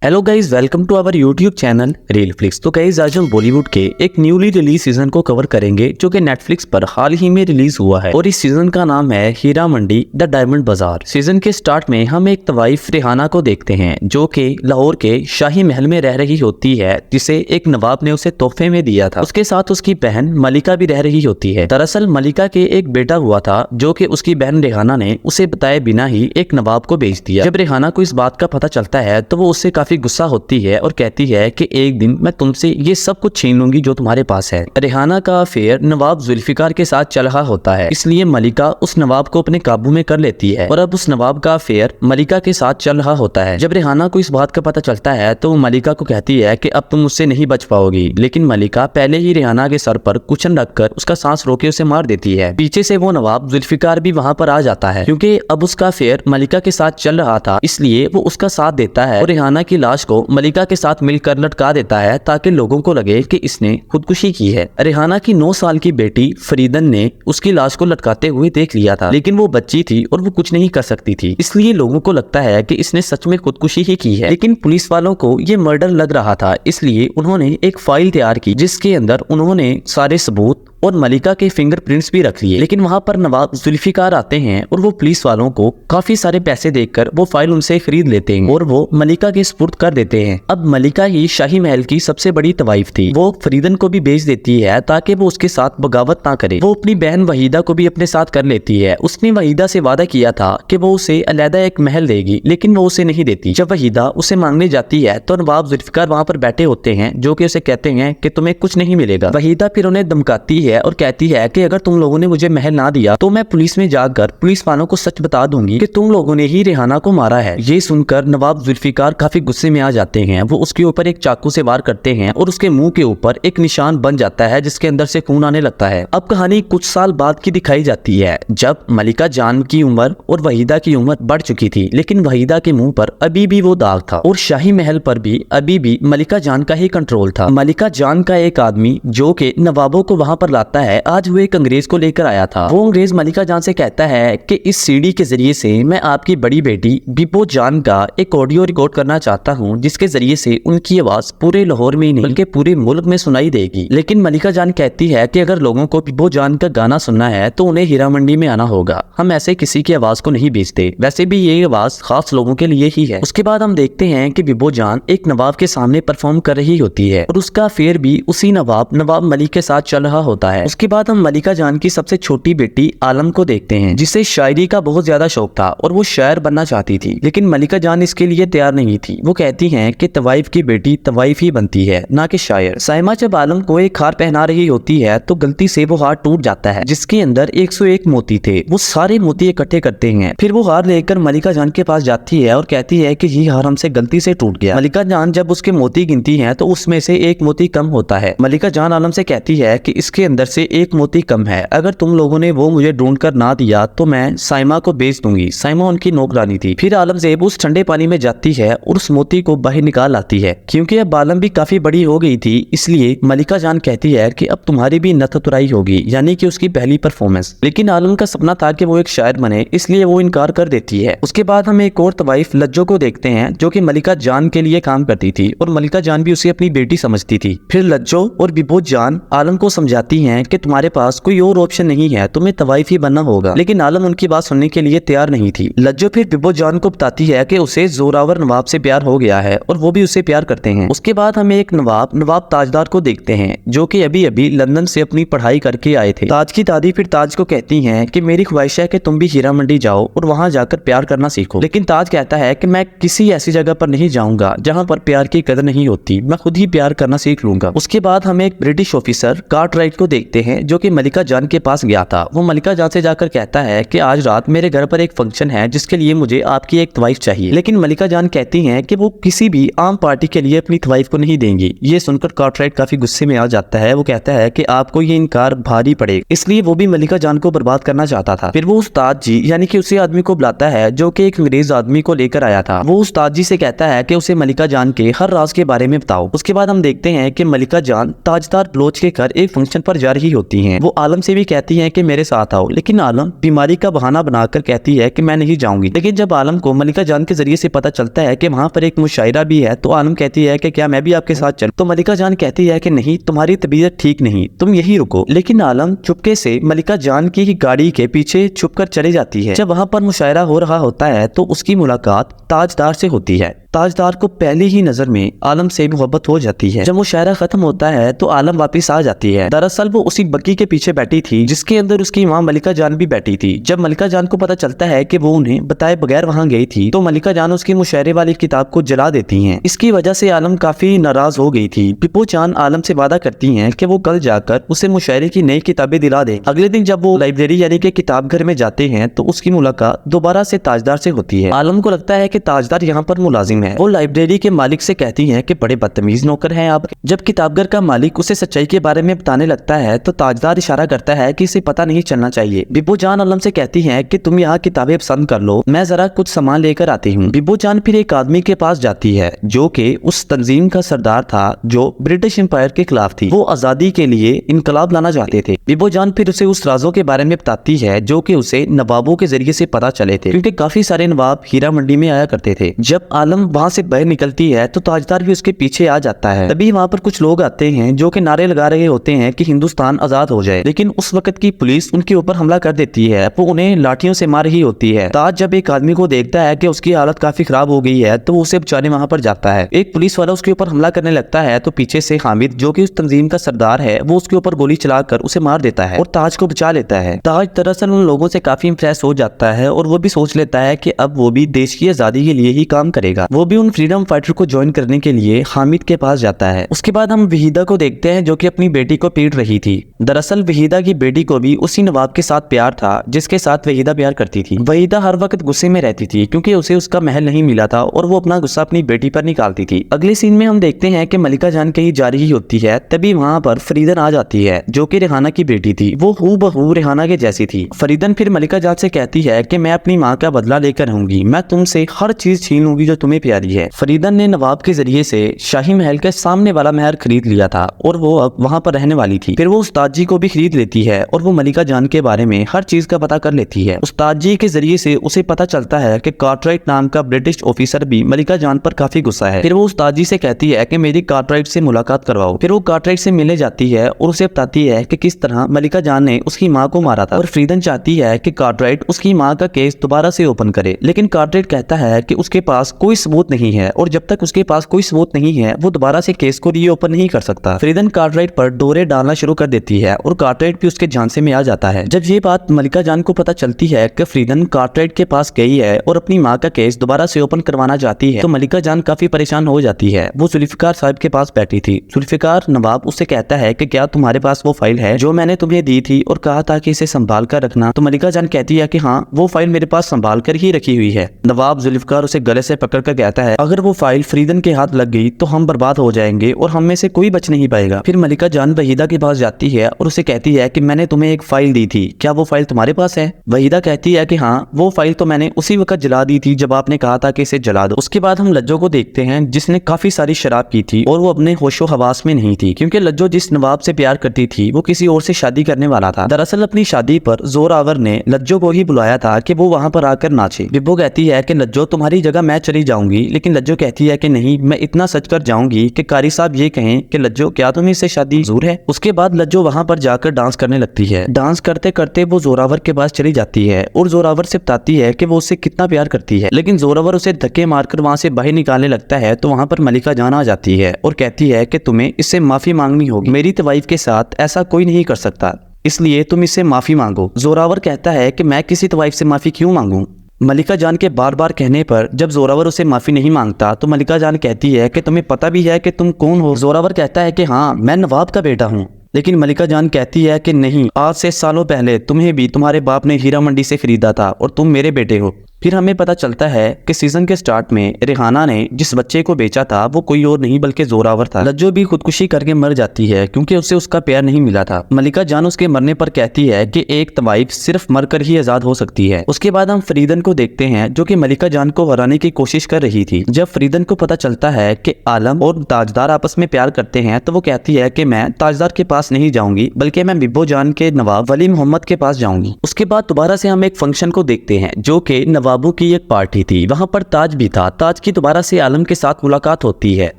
Hello guys, welcome to our YouTube channel reel flix. तो guys आज हम बॉलीवुड के एक न्यूली रिलीज सीजन को कवर करेंगे जो कि नेटफ्लिक्स पर हाल ही में रिलीज हुआ है और इस सीजन का नाम है हीरा मंडी द डायमंड बाजार। सीजन के स्टार्ट में हम एक तवाइफ रिहाना को देखते हैं जो कि लाहौर के शाही महल में रह रही होती है, जिसे एक नवाब ने उसे तोहफे में दिया था। उसके साथ उसकी बहन मलिका भी रह रही होती है। दरअसल मलिका के एक बेटा हुआ था जो कि उसकी बहन रिहाना ने उसे बताए बिना ही एक नवाब को बेच दिया। जब रिहाना को इस बात का पता चलता है तो वो उससे काफी गुस्सा होती है और कहती है कि एक दिन मैं तुमसे ये सब कुछ छीन लूंगी जो तुम्हारे पास है। रिहाना का अफेयर नवाब जुल्फिकार के साथ चल रहा होता है, इसलिए मलिका उस नवाब को अपने काबू में कर लेती है और अब उस नवाब का अफेयर मलिका के साथ चल रहा होता है। जब रिहाना को इस बात का पता चलता है तो वो मलिका को कहती है कि अब तुम मुझसे नहीं बच पाओगी, लेकिन मलिका पहले ही रिहाना के सर पर कुचन रखकर उसका सांस रोके उसे मार देती है। पीछे से वो नवाब जुल्फिकार भी वहां पर आ जाता है। क्योंकि अब उसका अफेयर मलिका के साथ चल रहा था, इसलिए वो उसका साथ देता है और रिहाना की लाश को मलिका के साथ मिलकर लटका देता है ताकि लोगों को लगे कि इसने खुदकुशी की है। रिहाना की 9 साल की बेटी फरीदन ने उसकी लाश को लटकाते हुए देख लिया था, लेकिन वो बच्ची थी और वो कुछ नहीं कर सकती थी, इसलिए लोगों को लगता है कि इसने सच में खुदकुशी ही की है। लेकिन पुलिस वालों को ये मर्डर लग रहा था, इसलिए उन्होंने एक फाइल तैयार की जिसके अंदर उन्होंने सारे सबूत और मलिका के फिंगरप्रिंट्स भी रख लिए। लेकिन वहां पर नवाब जुल्फिकार आते हैं और वो पुलिस वालों को काफी सारे पैसे देकर वो फाइल उनसे खरीद लेते हैं और वो मलिका के सुपुर्द कर देते हैं। अब मलिका ही शाही महल की सबसे बड़ी तवाइफ थी। वो फरीदन को भी बेच देती है ताकि वो उसके साथ बगावत ना करे। वो अपनी बहन वहीदा को भी अपने साथ कर लेती है। उसने वहीदा से वादा किया था कि वो उसे अलहदा एक महल देगी, लेकिन वो उसे नहीं देती। जब वहीदा उसे मांगने जाती है तो नवाब जुल्फिकार वहां पर बैठे होते हैं जो कि उसे कहते हैं कि तुम्हें कुछ नहीं मिलेगा। वहीदा फिर उन्हें धमकाती है और कहती है कि अगर तुम लोगों ने मुझे महल ना दिया तो मैं पुलिस में जाकर पुलिस वालों को सच बता दूंगी कि तुम लोगों ने ही रिहाना को मारा है। ये सुनकर नवाब जुल्फिकार काफी गुस्से में आ जाते हैं। वो उसके ऊपर एक चाकू से वार करते हैं और उसके मुंह के ऊपर एक निशान बन जाता है जिसके अंदर से खून आने लगता है। अब कहानी कुछ साल बाद की दिखाई जाती है जब मलिका जान की उम्र और वहीदा की उम्र बढ़ चुकी थी, लेकिन वहीदा के मुंह पर अभी भी वो दाग था और शाही महल पर भी अभी भी मलिका जान का ही कंट्रोल था। मलिका जान का एक आदमी जो कि नवाबों को वहां पर लाता है, आज वो एक अंग्रेज को लेकर आया था। वो अंग्रेज मलिका जान से कहता है कि इस सीडी के जरिए से मैं आपकी बड़ी बेटी बिबो जान का एक ऑडियो रिकॉर्ड करना चाहता हूं, जिसके जरिए से उनकी आवाज पूरे लाहौर में ही नहीं बल्कि पूरे मुल्क में सुनाई देगी। लेकिन मलिका जान कहती है कि अगर लोगों को बिबो जान का गाना सुनना है तो उन्हें हीरा मंडी में आना होगा। हम ऐसे किसी की आवाज को नहीं बेचते, वैसे भी ये आवाज खास लोगों के लिए ही है। उसके बाद हम देखते हैं कि बिबो जान एक नवाब के सामने परफॉर्म कर रही होती है और उसका अफेयर भी उसी नवाब मलिक के साथ चल रहा होता है। उसके बाद हम मलिका जान की सबसे छोटी बेटी आलम को देखते हैं जिसे शायरी का बहुत ज्यादा शौक था और वो शायर बनना चाहती थी, लेकिन मलिका जान इसके लिए तैयार नहीं थी। वो कहती हैं कि तवाइफ की बेटी तवाइफ ही बनती है, ना कि शायर। साइमा जब आलम को एक हार पहना रही होती है तो गलती से वो हार टूट जाता है जिसके अंदर 101 मोती थे। वो सारे मोती इकट्ठे करते हैं, फिर वो हार लेकर मलिका जान के पास जाती है और कहती है कि ये हार हमसे गलती से टूट गया। मलिका जान जब उसके मोती गिनती है तो उसमें से एक मोती कम होता है। मलिका जान आलम से कहती है कि इसके अंदर से एक मोती कम है, अगर तुम लोगों ने वो मुझे ढूंढ कर ना दिया तो मैं साइमा को बेच दूंगी। साइमा उनकी नौकरानी थी। फिर आलम ज़ेब उस ठंडे पानी में जाती है और उस मोती को बाहर निकाल आती है। क्योंकि अब आलम भी काफी बड़ी हो गई थी, इसलिए मलिका जान कहती है कि अब तुम्हारी भी नथतुराई होगी, यानी कि उसकी पहली परफॉर्मेंस। लेकिन आलम का सपना था कि वो एक शायर बने, इसलिए वो इनकार कर देती है। उसके बाद हम एक और तवाइफ लज्जो को देखते हैं जो कि मलिका जान के लिए काम करती थी और मलिका जान भी उसे अपनी बेटी समझती थी। फिर लज्जो और बिबो जान आलम को समझाती हैं कि तुम्हारे पास कोई और ऑप्शन नहीं है, तुम्हें तवाइफ ही बनना होगा। लेकिन आलम उनकी बात सुनने के लिए तैयार नहीं थी। लज्जो फिर बिबो जान को बताती है कि उसे जोरावर नवाब से प्यार हो गया है और वो भी उसे प्यार करते हैं। उसके बाद हम एक नवाब ताजदार को देखते हैं जो कि अभी अभी लंदन से अपनी पढ़ाई करके आए थे। ताज की दादी फिर ताज को कहती हैं कि मेरी ख्वाहिश है कि तुम भी हीरा मंडी जाओ और वहां जाकर प्यार करना सीखो। लेकिन ताज कहता है कि मैं किसी ऐसी जगह पर नहीं जाऊंगा जहां पर प्यार की कदर नहीं होती, मैं खुद ही प्यार करना सीख लूंगा। उसके बाद हम एक ब्रिटिश ऑफिसर कार्टराइट को देखते हैं जो कि मलिका जान के पास गया था। वो मलिका जान से जाकर कहता है कि आज रात मेरे घर पर एक फंक्शन है जिसके लिए मुझे आपकी एक तवाइफ चाहिए। लेकिन मलिका जान कहती हैं कि वो किसी भी आम पार्टी के लिए अपनी तवाइफ को नहीं देंगी। ये सुनकर कार्टराइट काफी गुस्से में आ जाता है। वो कहता है कि आपको ये इनकार भारी पड़ेगा, इसलिए वो भी मलिका जान को बर्बाद करना चाहता था। फिर वो उस्ताद जी यानी कि उसी आदमी को बुलाता है जो कि एक अंग्रेज आदमी को लेकर आया था। वो उस्ताद जी से कहता है कि उसे मलिका जान के हर राज के बारे में बताओ। उसके बाद हम देखते हैं कि मलिका जान ताजदार बलोच के घर एक फंक्शन पर जा जा रही होती हैं। वो आलम से भी कहती हैं कि मेरे साथ आओ, लेकिन आलम बीमारी का बहाना बनाकर कहती है कि मैं नहीं जाऊंगी। लेकिन जब आलम को मलिका जान के जरिए से पता चलता है कि वहाँ पर एक मुशायरा भी है, तो आलम कहती है कि क्या मैं भी आपके साथ चलूं? तो मलिका जान कहती है कि नहीं, तुम्हारी तबीयत ठीक नहीं, तुम यही रुको। लेकिन आलम चुपके से मलिका जान की गाड़ी के पीछे छुपकर चली जाती है। जब वहाँ पर मुशायरा हो रहा होता है तो उसकी मुलाकात ताजदार से होती है। ताजदार को पहली ही नजर में आलम से मोहब्बत हो जाती है। जब मुशायरा खत्म होता है तो आलम वापस आ जाती है। दरअसल वो उसी बग्गी के पीछे बैठी थी जिसके अंदर उसकी माँ मलिका जान भी बैठी थी। जब मलिका जान को पता चलता है कि वो उन्हें बताए बगैर वहाँ गई थी, तो मलिका जान उसकी मुशायरे वाली किताब को जला देती हैं। इसकी वजह से आलम काफी नाराज हो गई थी। बिप्पो जान आलम से वादा करती हैं कि वो कल जाकर उसे मुशायरे की नई किताबें दिला दे। अगले दिन जब वो लाइब्रेरी यानी कि किताब घर में जाते हैं तो उसकी मुलाकात दोबारा से ताजदार से होती है। आलम को लगता है कि ताजदार यहाँ पर मुलाजिम है। वो लाइब्रेरी के मालिक से कहती हैं कि बड़े बदतमीज नौकर हैं आप। जब किताबघर का मालिक उसे सच्चाई के बारे में बताने लगता है तो ताजदार इशारा करता है कि इसे पता नहीं चलना चाहिए। बिब्बो जान आलम से कहती हैं कि तुम यहाँ किताबें पसंद कर लो, मैं जरा कुछ सामान लेकर आती हूँ। बिब्बो जान फिर एक आदमी के पास जाती है जो कि उस तंजीम का सरदार था जो ब्रिटिश एम्पायर के खिलाफ थी। वो आजादी के लिए इनकलाब लाना चाहते थे। बिब्बो जान फिर उसे उस राजों के बारे में बताती है जो कि उसे नवाबों के जरिए से पता चले थे, क्योंकि काफी सारे नवाब हीरा मंडी में आया करते थे। जब आलम वहाँ से बाहर निकलती है तो ताजदार भी उसके पीछे आ जाता है। तभी वहाँ पर कुछ लोग आते हैं जो कि नारे लगा रहे होते हैं कि हिंदुस्तान आजाद हो जाए, लेकिन उस वक्त की पुलिस उनके ऊपर हमला कर देती है। वो उन्हें लाठियों से मार रही होती है। ताज जब एक आदमी को देखता है कि उसकी हालत काफी खराब हो गई है तो वो उसे बचाने वहाँ पर जाता है। एक पुलिस वाला उसके ऊपर हमला करने लगता है तो पीछे से हामिद जो कि उस तंजीम का सरदार है वो उसके ऊपर गोली चलाकर उसे मार देता है और ताज को बचा लेता है। ताज दरअसल उन लोगों से काफी इंप्रेस हो जाता है और वो भी सोच लेता है कि अब वो भी देश की आजादी के लिए ही काम करेगा। वो भी उन फ्रीडम फाइटर को ज्वाइन करने के लिए हामिद के पास जाता है। उसके बाद हम वहीदा को देखते हैं जो कि अपनी बेटी को पीट रही थी। दरअसल वहीदा की बेटी को भी उसी नवाब के साथ प्यार था जिसके साथ वहीदा प्यार करती थी। वहीदा हर वक्त गुस्से में रहती थी क्योंकि उसे उसका महल नहीं मिला था और वो अपना गुस्सा अपनी बेटी पर निकालती थी। अगले सीन में हम देखते हैं कि मलिका जान कहीं जा रही होती है, तभी वहाँ पर फरीदन आ जाती है जो कि रेहाना की बेटी थी। वो हूबहू रेहाना के जैसी थी। फरीदन फिर मलिका जान से कहती है कि मैं अपनी माँ का बदला लेकर आऊंगी, मैं तुमसे हर चीज छीन लूंगी जो तुम्हें प्यारी है। फरीदन ने नवाब के जरिए से शाही महल के सामने वाला महल खरीद लिया था और वो अब वहाँ पर रहने वाली थी। फिर वो उस्ताद जी को भी खरीद लेती है और वो मलिका जान के बारे में हर चीज का पता कर लेती है। उस्ताद जी के जरिए से उसे पता चलता है कि कार्टराइट नाम का ब्रिटिश ऑफिसर भी मलिका जान पर काफी गुस्सा है। फिर वो उस्ताद जी से कहती है कि मेरी कार्टराइट से मुलाकात करवाओ। फिर वो कार्टराइट से मिलने जाती है और उसे बताती है कि किस तरह मलिका जान ने उसकी माँ को मारा था और फरीदन चाहती है कि कार्टराइट उसकी माँ का केस दोबारा से ओपन करे, लेकिन कार्टराइट कहता है कि उसके पास कोई सबूत नहीं है और जब तक उसके पास कोई सबूत नहीं है वो दोबारा से केस को रीओपन नहीं कर सकता। फरीदन कार्टराइट पर डोरे डालना शुरू कर देती है और कार्टराइट भी उसके झांसे में आ जाता है। जब ये बात मलिका जान को पता चलती है कि फरीदन कार्टराइट के पास गई है और अपनी माँ का केस दोबारा से ओपन करवाना चाहती है तो मलिका जान काफी परेशान हो जाती है। वो जुल्फिकार साहब के पास बैठी थी। जुल्फिकार नवाब उससे कहता है कि क्या तुम्हारे पास वो फाइल है जो मैंने तुम्हें दी थी और कहा था कि इसे संभाल कर रखना? तो मलिका जान कहती है कि हाँ, वो फाइल मेरे पास संभाल कर ही रखी हुई है। नवाब जुल्फिकार उसे गले से पकड़ कर कहता है अगर वो फाइल फरीदन के हाथ लग गई तो हम बर्बाद हो जाएंगे और हम में से कोई बच नहीं पाएगा। फिर मलिका जान वहीदा के पास जाती है और उसे कहती है कि मैंने तुम्हें एक फाइल दी थी, क्या वो फाइल तुम्हारे पास है? वहीदा कहती है कि हाँ, वो फाइल तो मैंने उसी वक्त जला दी थी जब आपने कहा था कि इसे जला दो। उसके बाद हम लज्जो को देखते हैं जिसने काफी सारी शराब पी थी और वो अपने होशो हवास में नहीं थी क्योंकि लज्जो जिस नवाब से प्यार करती थी वो किसी और से शादी करने वाला था। दरअसल अपनी शादी पर जोरावर ने लज्जो को ही बुलाया था कि वो वहाँ पर आकर नाचे। बिब्बो कहती है कि लज्जो तुम्हारी जगह मैं चली जाऊंगी, लेकिन लज्जो कहती है कि नहीं, मैं इतना सच कर जाऊंगी कि कारी साहब ये कहें कि लज्जो क्या तुम्हें इससे शादी मंजूर है? उसके बाद लज्जो वहाँ पर जाकर डांस करने लगती है। डांस करते करते वो जोरावर के पास चली जाती है और जोरावर से बताती है कि वो उससे कितना प्यार करती है, लेकिन जोरावर उसे धक्के मारकर वहाँ से बाहर निकालने लगता है। तो वहाँ पर मलिका जान आ जाती है और कहती है कि तुम्हें इससे माफी मांगनी होगी, मेरी तवाइफ के साथ ऐसा कोई नहीं कर सकता, इसलिए तुम इससे माफी मांगो। जोरावर कहता है कि मैं किसी तवाइफ से माफी क्यों मांगूं? मलिका जान के बार बार कहने पर जब जोरावर उसे माफी नहीं मांगता तो मलिका जान कहती है कि तुम्हें पता भी है कि तुम कौन हो? जोरावर कहता है कि हाँ, मैं नवाब का बेटा हूँ। लेकिन मलिका जान कहती है कि नहीं, आज से सालों पहले तुम्हें भी तुम्हारे बाप ने हीरा मंडी से खरीदा था और तुम मेरे बेटे हो। फिर हमें पता चलता है कि सीजन के स्टार्ट में रेहाना ने जिस बच्चे को बेचा था वो कोई और नहीं बल्कि जोरावर था। लज्जो भी खुदकुशी करके मर जाती है क्योंकि उसे उसका प्यार नहीं मिला था। मलिका जान उसके मरने पर कहती है कि एक तवाइफ सिर्फ मरकर ही आजाद हो सकती है। उसके बाद हम फरीदन को देखते हैं जो कि मलिका जान को हराने की कोशिश कर रही थी। जब फरीदन को पता चलता है कि आलम और ताजदार आपस में प्यार करते हैं तो वो कहती है कि मैं ताजदार के पास नहीं जाऊंगी बल्कि मैं बिब्बो जान के नवाब वली मोहम्मद के पास जाऊंगी। उसके बाद दोबारा से हम एक फंक्शन को देखते हैं जो कि नवाबों की एक पार्टी थी। वहां पर ताज भी था। ताज की दोबारा से आलम के साथ मुलाकात होती है।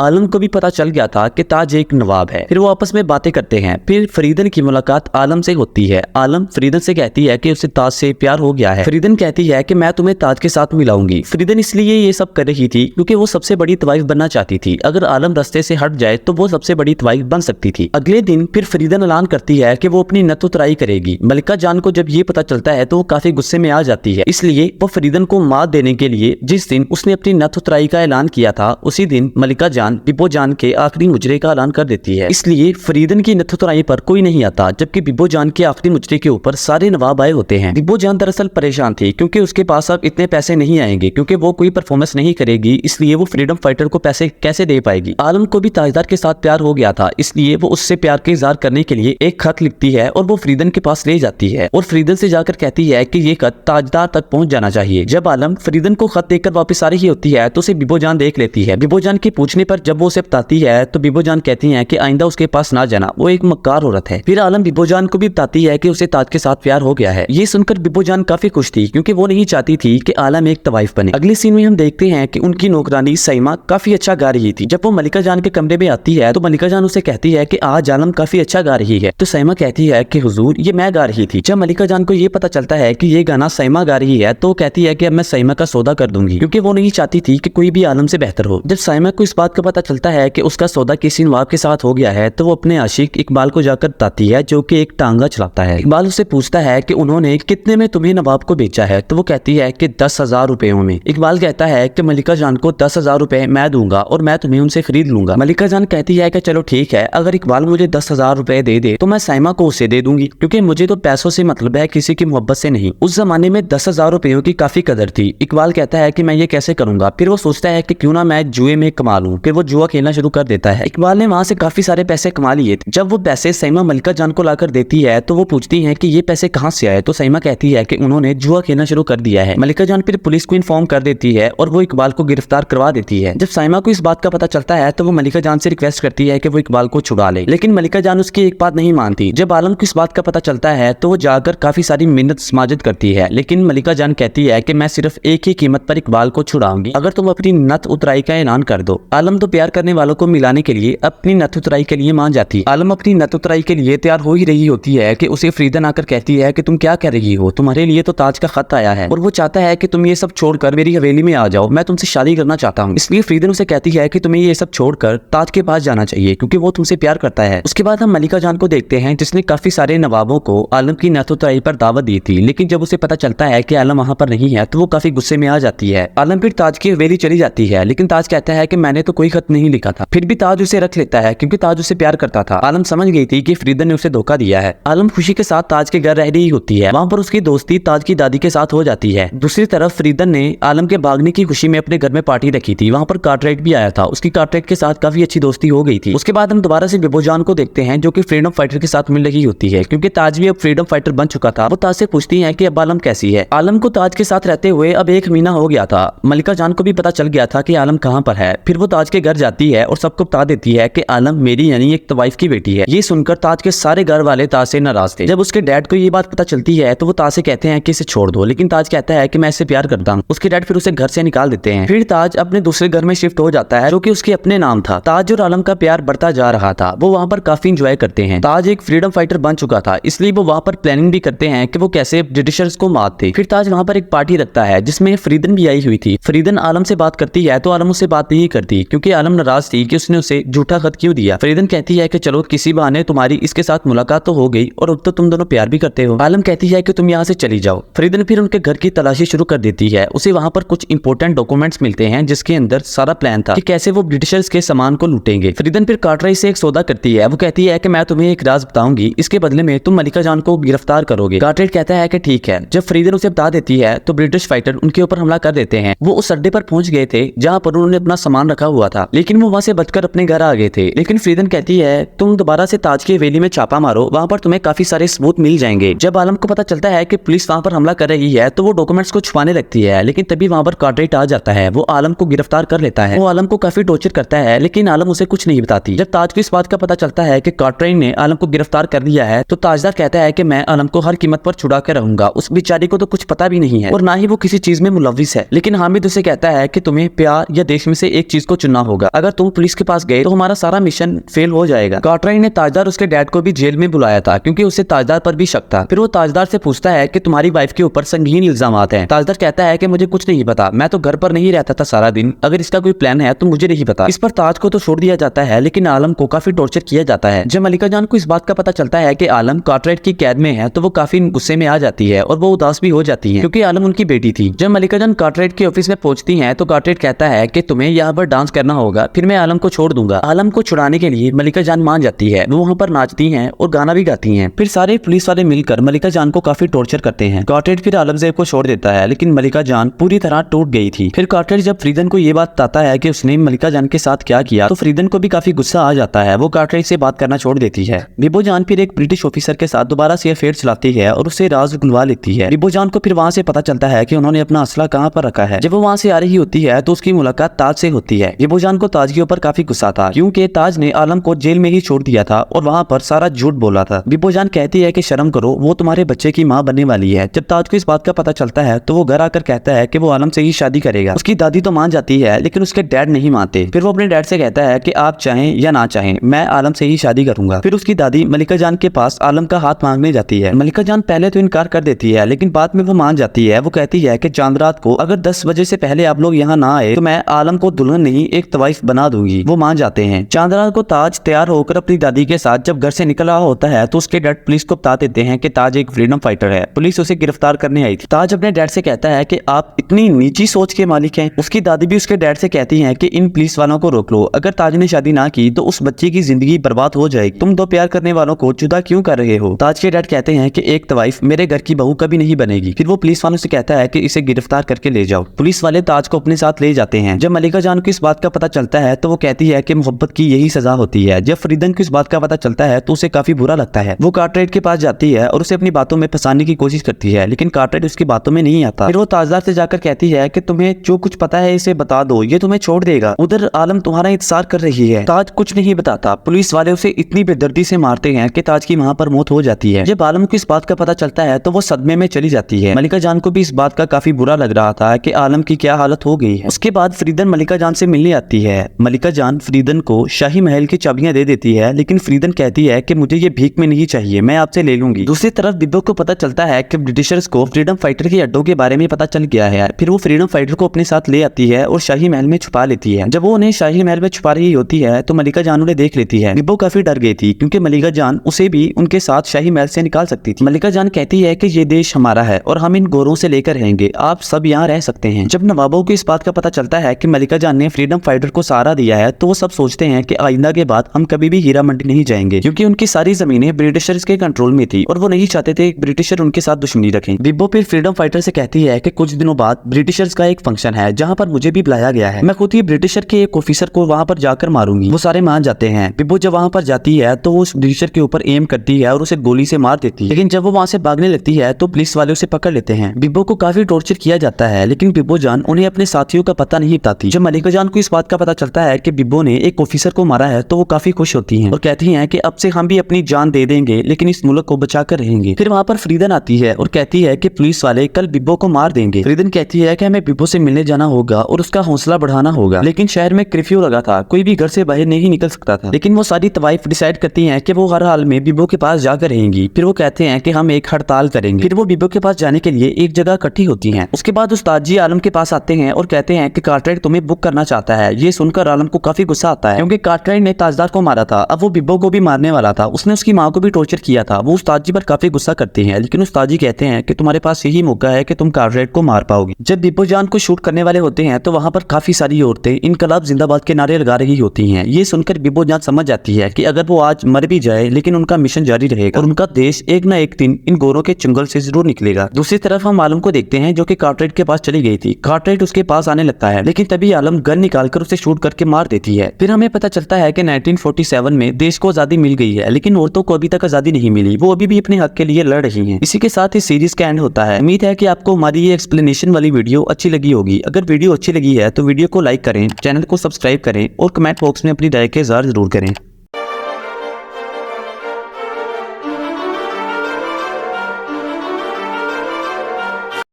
आलम को भी पता चल गया था कि ताज एक नवाब है। फिर वो आपस में बातें करते हैं। फिर फरीदन की मुलाकात आलम से होती है। आलम फरीदन से कहती है कि उसे ताज से प्यार हो गया है। फरीदन कहती है कि मैं तुम्हें ताज के साथ मिलाऊंगी। फरीदन इसलिए ये सब कर रही थी क्योंकि वो सबसे बड़ी तवाइफ बनना चाहती थी। अगर आलम रास्ते से हट जाए तो वो सबसे बड़ी तवाइफ बन सकती थी। अगले दिन फिर फरीदन ऐलान करती है कि वो अपनी नतुतराई करेगी। मलिका जान को जब ये पता चलता है तो वो काफी गुस्से में आ जाती है। इसलिए वो फरीदन को मात देने के लिए जिस दिन उसने अपनी नतुतराई का ऐलान किया था उसी दिन मलिका जान बिब्बो जान के आखिरी मुजरे का ऐलान कर देती है। इसलिए फरीदन की नतुतराई पर कोई नहीं आता जबकि बिब्बो जान के आखिरी मुजरे के ऊपर सारे नवाब आए होते हैं। बिब्बो जान दरअसल परेशान थी क्योंकि उसके पास अब इतने पैसे नहीं आएंगे क्योंकि वो कोई परफॉर्मेंस नहीं करेगी। इसलिए वो फ्रीडम फाइटर को पैसे कैसे दे पाएगी। आलम को भी ताजदार के साथ प्यार हो गया था। इसलिए वो उससे प्यार का इजहार करने के लिए एक खत लिखती है और वो फरीदन के पास ले जाती है और फरीदन से जाकर कहती है कि ये खत ताजदार तक पहुंच जाना चाहिए। जब आलम फरीदन को खत देकर वापस आ रही होती है तो उसे बिब्बो जान देख लेती है। बिब्बो जान के पूछने पर जब वो उसे बताती है तो बिब्बो जान कहती है कि आइंदा उसके पास ना जाना, वो एक मक्कार औरत है। फिर आलम बिब्बो जान को भी बताती है कि उसे ताज के साथ प्यार हो गया है। ये सुनकर बिब्बो जान काफी खुश थी क्योंकि वो नहीं चाहती थी कि आलम एक तवाइफ बने। अगले सीन में हम देखते हैं कि उनकी नौकरानी सईमा काफी अच्छा गा रही थी। जब वो मलिका जान के कमरे में आती है तो मलिका जान उसे कहती है कि आज आलम काफी अच्छा गा रही है। तो सईमा कहती है कि हुजूर ये मैं गा रही थी। जब मलिका जान को ये पता चलता है कि ये गाना सईमा गा रही है तो कहती है कि अब मैं सईमा का सौदा कर दूंगी क्योंकि वो नहीं चाहती थी कि कोई भी आलम से बेहतर हो। जब सईमा को इस बात का पता चलता है कि उसका सौदा किसी नवाब के साथ हो गया है तो वो अपने आशिक इकबाल को जाकर बताती है जो कि एक टांगा चलाता है। इकबाल उससे पूछता है कि उन्होंने कितने में तुम्हें नवाब को बेचा है तो वो कहती है कि 10,000 रुपयों में। इकबाल कहता है कि मलिका जान को 10,000 रुपए मैं दूंगा और मैं तुम्हें उनसे खरीद लूंगा। मलिका जान कहती है कि चलो ठीक है, अगर इकबाल मुझे 10,000 रुपए दे दे तो मैं सईमा को उसे दे दूंगी क्योंकि मुझे तो पैसों से मतलब है, किसी की मोहब्बत से नहीं। उस जमाने में 10,000 रुपयों की काफी कदर थी। इकबाल कहता है कि मैं ये कैसे करूंगा। फिर वो सोचता है कि क्यों ना मैं जुए में कमा लूं। फिर वो जुआ खेलना शुरू कर देता है। इकबाल ने वहां से काफी सारे पैसे कमा लिए थे। जब वो पैसे सईमा मलिका जान को लाकर देती है तो वो पूछती है कि ये पैसे कहाँ से आए। तो सईमा कहती है कि उन्होंने जुआ खेलना शुरू कर दिया है। मलिका जान फिर पुलिस को इन्फॉर्म कर देती है और वो इकबाल को गिरफ्तार करवा देती है। जब सईमा को इस बात का पता चलता है तो वो मलिका जान से रिक्वेस्ट करती है कि वो इकबाल को छुड़ा ले, लेकिन मलिका जान उसकी एक बात नहीं मानती। जब आलम को इस बात का पता चलता है तो वो जाकर काफी सारी मिन्नत समाजत करती है, लेकिन मलिका जान कहती है कि मैं सिर्फ एक ही कीमत पर इकबाल को छुड़ाऊंगी अगर तुम अपनी नत उतराई का ऐलान कर दो। आलम तो प्यार करने वालों को मिलाने के लिए अपनी नत उतराई के लिए मान जाती है। आलम अपनी नत उतराई के लिए तैयार हो ही रही होती है कि उसे फरीदन आकर कहती है कि तुम क्या कर रही हो, तुम्हारे लिए तो ताज का खत आया है और वो चाहता है कि तुम ये सब छोड़कर मेरी हवेली में आ जाओ, मैं तुमसे शादी करना चाहता हूँ। इसलिए फरीदन उसे कहती है कि तुम्हें ये सब छोड़कर ताज के पास जाना चाहिए क्योंकि वो तुमसे प्यार करता है। उसके बाद हम मलिका जान को देखते हैं जिसने काफी सारे नवाबों को आलम की नत उतराई पर दावत दी थी, लेकिन जब उसे पता चलता है कि आलम वहाँ पर नहीं है तो वो काफी गुस्से में आ जाती है। आलम फिर ताज की हवेली चली जाती है, लेकिन ताज कहता है कि मैंने तो कोई खत नहीं लिखा था। फिर भी ताज उसे रख लेता है क्योंकि ताज उसे प्यार करता था। आलम समझ गई थी कि फरीदन ने उसे धोखा दिया है। आलम खुशी के साथ ताज के घर रह रही होती है। वहाँ पर उसकी दोस्ती ताज की दादी के साथ हो जाती है। दूसरी तरफ फरीदन ने आलम के भागने की खुशी में अपने घर में पार्टी रखी थी। वहाँ पर कार्टराइट भी आया था। उसकी कार्टराइट के साथ काफी अच्छी दोस्ती हो गई थी। उसके बाद हम दोबारा से बिब्बो जान को देखते हैं जो कि फ्रीडम फाइटर के साथ मिल रही होती है क्योंकि ताज भी अब फ्रीडम फाइटर बन चुका था। वो ताज से पूछती है कि अब आलम कैसी है। आलम को ताज के साथ रहते हुए अब 1 महीना हो गया था। मलिका जान को भी पता चल गया था कि आलम कहाँ पर है। फिर वो ताज के घर जाती है और सबको बता देती है कि आलम मेरी यानी एक तवाइफ की बेटी है। ये सुनकर ताज के सारे घर वाले ताज से नाराज थे। जब उसके डैड को ये बात पता चलती है तो वो ताज से कहते हैं कि इसे छोड़ दो, लेकिन ताज कहता है कि मैं इससे प्यार करता हूँ। उसके डैड फिर उसे घर से निकाल देते हैं। फिर ताज अपने दूसरे घर में शिफ्ट हो जाता है जो कि उसके अपने नाम था। ताज और आलम का प्यार बढ़ता जा रहा था। वो वहाँ पर काफी इंजॉय करते हैं। ताज एक फ्रीडम फाइटर बन चुका था, इसलिए वो वहाँ पर प्लानिंग भी करते हैं कि वो कैसे ब्रिटिशर्स को मारते। फिर ताज वहाँ पर एक पार्टी रखता है जिसमें फरीदन भी आई हुई थी। फरीदन आलम से बात करती है तो आलम उससे बात नहीं करती क्योंकि आलम नाराज थी कि उसने उसे झूठा खत क्यों दिया। फरीदन कहती है कि चलो किसी बहाने तुम्हारी इसके साथ मुलाकात तो हो गई और अब तो तुम दोनों प्यार भी करते हो। आलम कहती है कि तुम यहाँ से चली जाओ। फरीदन फिर उनके घर की तलाशी शुरू कर देती है। उसे वहाँ पर कुछ इंपॉर्टेंट डॉक्यूमेंट्स मिलते हैं जिसके अंदर सारा प्लान था कि कैसे वो ब्रिटिशर्स के सामान को लूटेंगे। फरीदन फिर कार्टराइट से एक सौदा करती है। वो कहती है कि मैं तुम्हें एक राज बताऊंगी, इसके बदले में तुम मलिका जान को गिरफ्तार करोगे। कार्टराइट कहता है कि ठीक है। जब फरीदन उसे बता देती है तो ब्रिटिश फाइटर उनके ऊपर हमला कर देते हैं। वो उस अड्डे पर पहुंच गए थे जहां पर उन्होंने अपना सामान रखा हुआ था, लेकिन वो वहां से बचकर अपने घर आ गए थे। लेकिन फ्रीदन कहती है तुम दोबारा से ताज की हवेली में छापा मारो, वहां पर तुम्हें काफी सारे सबूत मिल जाएंगे। जब आलम को पता चलता है कि पुलिस वहां पर हमला कर रही है तो वो डॉक्यूमेंट्स को छुपाने लगती है, लेकिन तभी वहां पर कार्टराइट आ जाता है। वो आलम को गिरफ्तार कर लेता है। वो आलम को काफी टॉर्चर करता है, लेकिन आलम उसे कुछ नहीं बताती। जब ताज को इस बात का पता चलता है कि कार्टराइट ने आलम को गिरफ्तार कर लिया है तो ताजदार कहता है कि मैं आलम को हर कीमत पर छुड़ा कर रहूंगा। उस बेचारी को तो कुछ पता भी नहीं है और ना ही वो किसी चीज में मुलविस है। लेकिन हामिद उसे कहता है कि तुम्हें प्यार या देश में से एक चीज को चुनना होगा। अगर तुम पुलिस के पास गए तो हमारा सारा मिशन फेल हो जाएगा। कार्टराइट ने ताजदार उसके डैड को भी जेल में बुलाया था क्योंकि उसे ताजदार पर भी शक था। फिर वो ताजदार से पूछता है कि तुम्हारी वाइफ के ऊपर संगीन इल्जामात हैं। ताजदार कहता है कि मुझे कुछ नहीं पता, मैं तो घर पर नहीं रहता था सारा दिन, अगर इसका कोई प्लान है तो मुझे नहीं पता। इस पर ताज को तो छोड़ दिया जाता है, लेकिन आलम को काफी टॉर्चर किया जाता है। जब मलिका जान को इस बात का पता चलता है कि आलम कार्टराइट की कैद में है तो वो काफी गुस्से में आ जाती है और वो उदास भी हो जाती है क्योंकि आलम उनकी बेटी थी। जब मलिका जान कार्टराइट के ऑफिस में पहुंचती हैं तो कार्टराइट कहता है कि तुम्हें यहाँ पर डांस करना होगा, फिर मैं आलम को छोड़ दूंगा। आलम को छुड़ाने के लिए मलिका जान मान जाती है। वो वहाँ पर नाचती हैं और गाना भी गाती हैं। फिर सारे पुलिस वाले मिलकर मलिका जान को काफी टॉर्चर करते हैं। कार्टराइट फिर आलमजेब को छोड़ देता है, लेकिन मलिका जान पूरी तरह टूट गई थी। फिर कार्टराइट जब फ्रीदन को ये बात बताता है कि उसने मलिका जान के साथ क्या किया तो फ्रीदन को भी काफी गुस्सा आ जाता है। वो कार्टराइट से बात करना छोड़ देती है। बिबो जान फिर एक ब्रिटिश ऑफिसर के साथ दोबारा से अफेयर चलाती है और उसे राज गुलवा लेती है। बिबो जान को फिर वहाँ से पता चलता है कि उन्होंने अपना असला कहाँ पर रखा है। जब वो वहाँ से आ रही होती है तो उसकी मुलाकात ताज से होती है। बिबो जान को ताज के ऊपर काफी गुस्सा था क्योंकि ताज ने आलम को जेल में ही छोड़ दिया था और वहाँ पर सारा झूठ बोला था। बिबो जान कहती है कि शर्म करो, वो तुम्हारे बच्चे की माँ बनने वाली है। जब ताज को इस बात का पता चलता है तो वो घर आकर कहता है कि वो आलम से ही शादी करेगा। उसकी दादी तो मान जाती है, लेकिन उसके डैड नहीं मानते। फिर वो अपने डैड से कहता है कि आप चाहें या ना चाहें मैं आलम से ही शादी करूंगा। फिर उसकी दादी मलिका जान के पास आलम का हाथ मांगने जाती है। मलिका जान पहले तो इनकार कर देती है, लेकिन बाद में वो मान जाती है। वो कहती है कि चांद रात को अगर 10 बजे से पहले आप लोग यहाँ ना आए तो मैं आलम को दुल्हन नहीं एक तवाइफ बना दूंगी। वो मान जाते हैं। चांद रात को ताज तैयार होकर अपनी दादी के साथ जब घर से निकल रहा होता है तो उसके डैड पुलिस को बता देते हैं कि ताज एक फ्रीडम फाइटर है, पुलिस उसे गिरफ्तार करने आई थी। ताज अपने डैड से कहता है कि आप इतनी नीची सोच के मालिक हैं। उसकी दादी भी उसके डैड से कहती है कि इन पुलिस वालों को रोक लो, अगर ताज ने शादी ना की तो उस बच्चे की जिंदगी बर्बाद हो जाएगी। तुम दो प्यार करने वालों को जुदा क्यों कर रहे हो। ताज के डैड कहते हैं कि एक तवाइफ मेरे घर की बहू कभी नहीं बनेगी। फिर वो पुलिस वालों से कहता है कि इसे गिरफ्तार करके ले जाओ। पुलिस वाले ताज को अपने साथ ले जाते हैं। जब मलिका जान को इस बात का पता चलता है तो वो कहती है कि मोहब्बत की यही सजा होती है। जब फ्रीदन को इस बात का पता चलता है तो उसे काफी बुरा लगता है। वो कार्टराइट के पास जाती है और उसे अपनी बातों में फंसाने की कोशिश करती है, लेकिन कार्टराइट उसकी बातों में नहीं आता। फिर वो ताजदार से जाकर कहती है कि तुम्हें जो कुछ पता है इसे बता दो, ये तुम्हें छोड़ देगा। उधर आलम तुम्हारा इंतजार कर रही है। ताज कुछ नहीं बताता। पुलिस वाले उसे इतनी बेदर्दी से मारते हैं कि ताज की वहां पर मौत हो जाती है। जब आलम को इस बात का पता चलता है तो वो सदमे में चली जाती है। मलिका जान को भी इस बात का काफी बुरा लग रहा था कि आलम की क्या हालत हो गई है। उसके बाद फ्रीदन मलिका जान से मिलने आती है। मलिका जान फ्रीदन को शाही महल की चाबियां दे देती है, लेकिन फ्रीदन कहती है कि मुझे ये भीख में नहीं चाहिए, मैं आपसे ले लूंगी। दूसरी तरफ बिब्बो को पता चलता है कि ब्रिटिशर्स को फ्रीडम फाइटर के अड्डों के बारे में पता चल गया है। फिर वो फ्रीडम फाइटर को अपने साथ ले आती है और शाही महल में छुपा लेती है। जब वो उन्हें शाही महल में छुपा रही होती है तो मलिका जान उन्हें देख लेती है। बिब्बो काफी डर गई थी क्योंकि मलिका जान उसे भी उनके साथ शाही महल से निकाल सकती थी। मलिका जान कहती है कि ये देश हमारा है और हम इन गोरों से लेकर रहेंगे, आप सब यहाँ रह सकते हैं। जब नवाबों को इस बात का पता चलता है कि मलिका जान ने फ्रीडम फाइटर को सहारा दिया है तो वो सब सोचते हैं कि आइंदा के बाद हम कभी भी हीरा मंडी नहीं जाएंगे, क्योंकि उनकी सारी जमीनें ब्रिटिशर्स के कंट्रोल में थी और वो नहीं चाहते थे ब्रिटिशर उनके साथ दुश्मनी रखें। बिब्बो फिर फ्रीडम फाइटर से कहती है कि कुछ दिनों बाद ब्रिटिशर्स का एक फंक्शन है जहाँ पर मुझे भी बुलाया गया है, मैं खुद ही ब्रिटिशर के एक ऑफिसर को वहाँ पर जाकर मारूंगी। वो सारे मान जाते हैं। बिब्बो जब वहाँ पर जाती है तो वो उस ब्रिटिशर के ऊपर एम करती है और उसे गोली से मार देती है, लेकिन जब वो वहाँ से भागने लगती है तो पुलिस वाले उसे पकड़ लेते हैं। बिब्बो को काफी टॉर्चर किया जाता है, लेकिन बिब्बो जान उन्हें अपने साथियों का पता नहीं बताती। जब मलिका जान को इस बात का पता चलता है कि बिब्बो ने एक ऑफिसर को मारा है तो वो काफी खुश होती हैं और कहती हैं कि अब से हम भी अपनी जान दे देंगे, लेकिन इस मुल्क को बचा कर रहेंगे। फिर वहाँ पर फ्रीदन आती है और कहती है कि पुलिस वाले कल बिब्बो को मार देंगे। फ्रीदन कहती है कि हमें बिब्बो से मिलने जाना होगा और उसका हौसला बढ़ाना होगा, लेकिन शहर में कर्फ्यू लगा था, कोई भी घर से बाहर नहीं निकल सकता था। लेकिन वो सारी तवाइफ डिसाइड करती हैं कि वो हर हाल में बिब्बो के पास जाकर रहेंगी। फिर वो कहते हैं कि हम एक हड़ताल करेंगे। फिर वो बिब्बो के पास जाने के लिए एक जगह इकट्ठी होती हैं। उसके बाद उस्ताद जी आलम के पास आते हैं और कहते हैं कि कार्टराइट तुम्हें बुक करना चाहता है। ये सुनकर आलम को काफी गुस्सा आता है क्योंकि कार्टराइट ने ताजदार को मारा था, अब वो बिब्बो को भी मारने वाला था। उसने उसकी माँ को भी टॉर्चर किया था। वो उस्ताद जी पर काफी गुस्सा करते हैं, लेकिन उस्ताद जी कहते हैं कि तुम्हारे पास यही मौका है कि तुम कार्टराइट को मार पाओगे। जब बिब्बो जान को शूट करने वाले होते हैं तो वहाँ पर काफी सारी औरतें इनकलाब जिंदाबाद के नारे लगा रही होती हैं। ये सुनकर बिब्बो जान समझ जाती है कि अगर वो आज मर भी जाए लेकिन उनका मिशन जारी रहेगा और उनका देश एक ना एक दिन इन गोरों के चंगल से जरूर निकलेगा। दूसरी तरफ हम आलम को देखते हैं जो कि कार्टराइट के पास चली गई थी। कार्टराइट उसके पास आने लगता है, लेकिन तभी आलम गन निकालकर उसे शूट करके मार देती है। फिर हमें पता चलता है कि 1947 में देश को आजादी मिल गई है, लेकिन औरतों को अभी तक आजादी नहीं मिली, वो अभी भी अपने हक के लिए लड़ रही हैं। इसी के साथ इस सीरीज का एंड होता है। उम्मीद है कि आपको हमारी ये एक्सप्लेनेशन वाली वीडियो अच्छी लगी होगी। अगर वीडियो अच्छी लगी है तो वीडियो को लाइक करें, चैनल को सब्सक्राइब करें और कमेंट बॉक्स में अपनी राय के इज़हार जरूर करें।